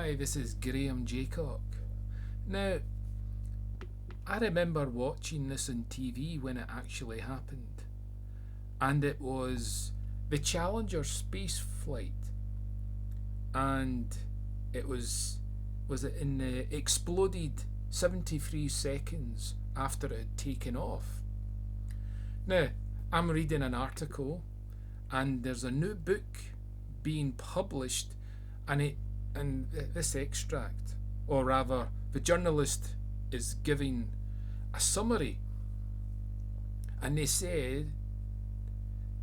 Hi, this is Graham Jeacocke. Now, I remember watching this on TV when it actually happened, and it was the Challenger space flight, and it was it in the exploded 73 seconds after it had taken off. Now, I'm reading an article, and there's a new book being published, and this extract, or rather, the journalist is giving a summary, and they said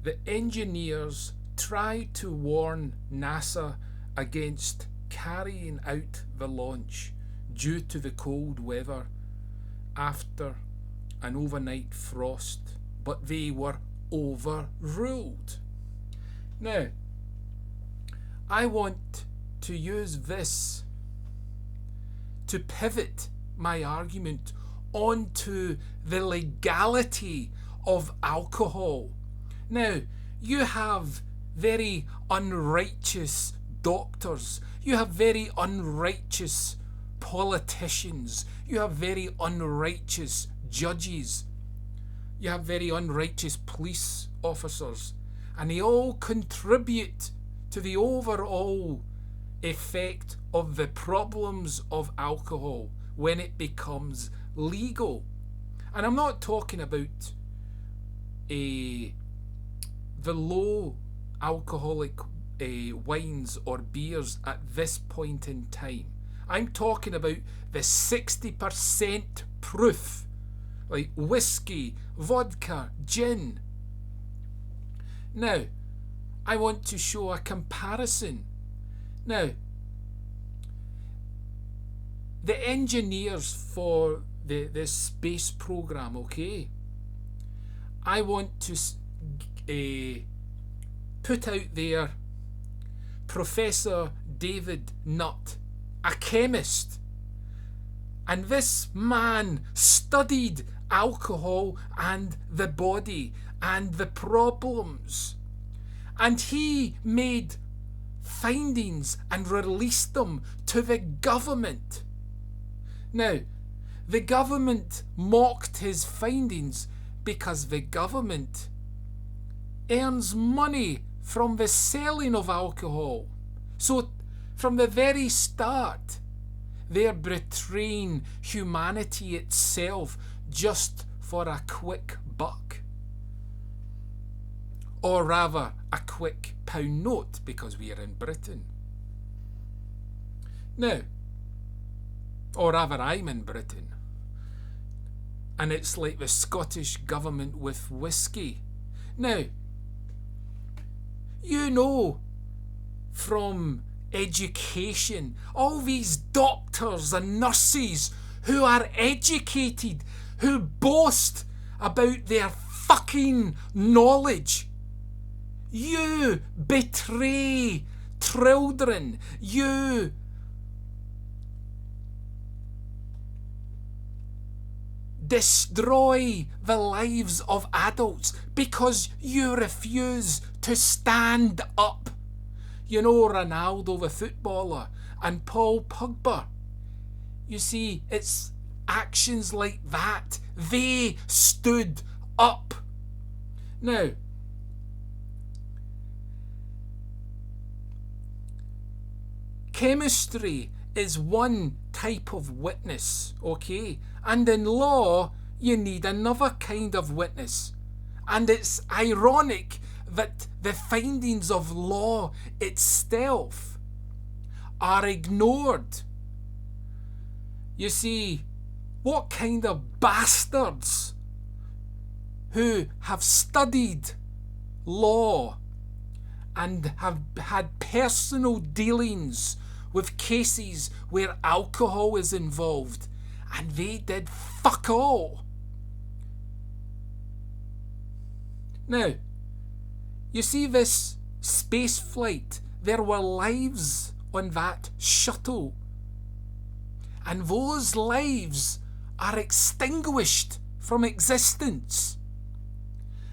the engineers tried to warn NASA against carrying out the launch due to the cold weather after an overnight frost, but they were overruled. Now, I want to use this to pivot my argument onto the legality of alcohol. Now, you have very unrighteous doctors, you have very unrighteous politicians, you have very unrighteous judges, you have very unrighteous police officers, and they all contribute to the overall effect of the problems of alcohol when it becomes legal. And I'm not talking about the low alcoholic wines or beers at this point in time. I'm talking about the 60% proof, like whiskey, vodka, gin. Now, I want to show a comparison. Now, the engineers for this space program, okay, I want to put out there Professor David Knutt, a chemist, and this man studied alcohol and the body and the problems, and he made findings and released them to the government. Now, the government mocked his findings because the government earns money from the selling of alcohol. So, from the very start, they're betraying humanity itself just for a quick buck. Or rather, a quick pound note, because we are in Britain. Now, or rather, I'm in Britain. And it's like the Scottish government with whiskey. Now, you know from education, all these doctors and nurses who are educated, who boast about their fucking knowledge. You betray children. You destroy the lives of adults because you refuse to stand up. You know Ronaldo the footballer and Paul Pogba. You see, it's actions like that. They stood up. Now, chemistry is one type of witness, okay? And in law, you need another kind of witness. And it's ironic that the findings of law itself are ignored. You see, what kind of bastards who have studied law and have had personal dealings with cases where alcohol is involved, and they did fuck all. Now, you see this space flight, there were lives on that shuttle, and those lives are extinguished from existence.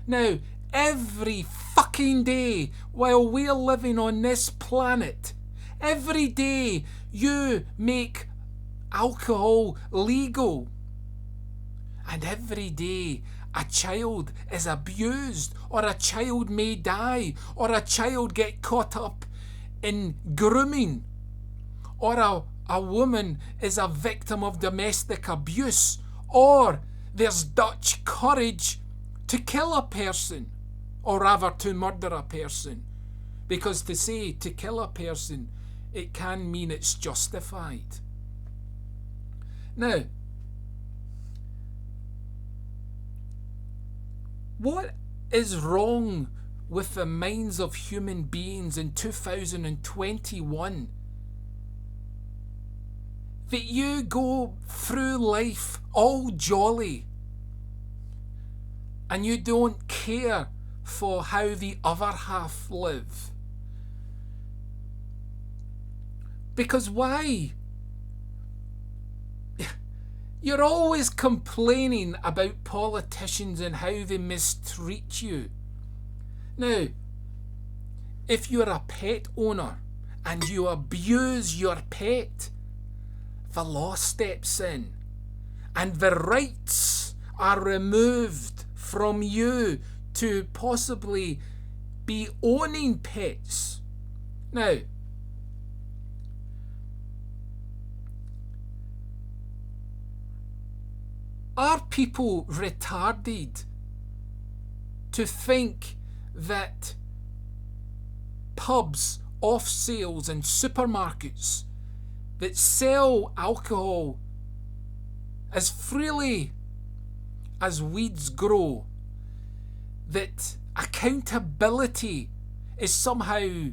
Now, every fucking day while we're living on this planet, Every day you make alcohol legal. And every day a child is abused, or a child may die, or a child get caught up in grooming, or a woman is a victim of domestic abuse, or there's Dutch courage to kill a person, or rather to murder a person. Because to say to kill a person, it can mean it's justified. Now, what is wrong with the minds of human beings in 2021? That you go through life all jolly and you don't care for how the other half live. Because why? You're always complaining about politicians and how they mistreat you. Now, if you're a pet owner and you abuse your pet, the law steps in and the rights are removed from you to possibly be owning pets. Now, are people retarded to think that pubs, off sales and supermarkets that sell alcohol as freely as weeds grow, that accountability is somehow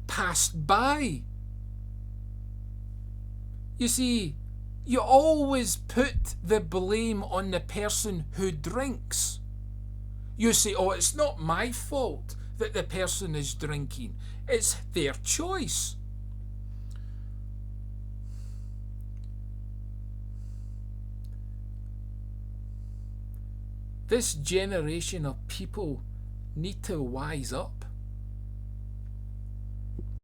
passed by? You see, you always put the blame on the person who drinks. You say, oh, it's not my fault that the person is drinking. It's their choice. This generation of people need to wise up.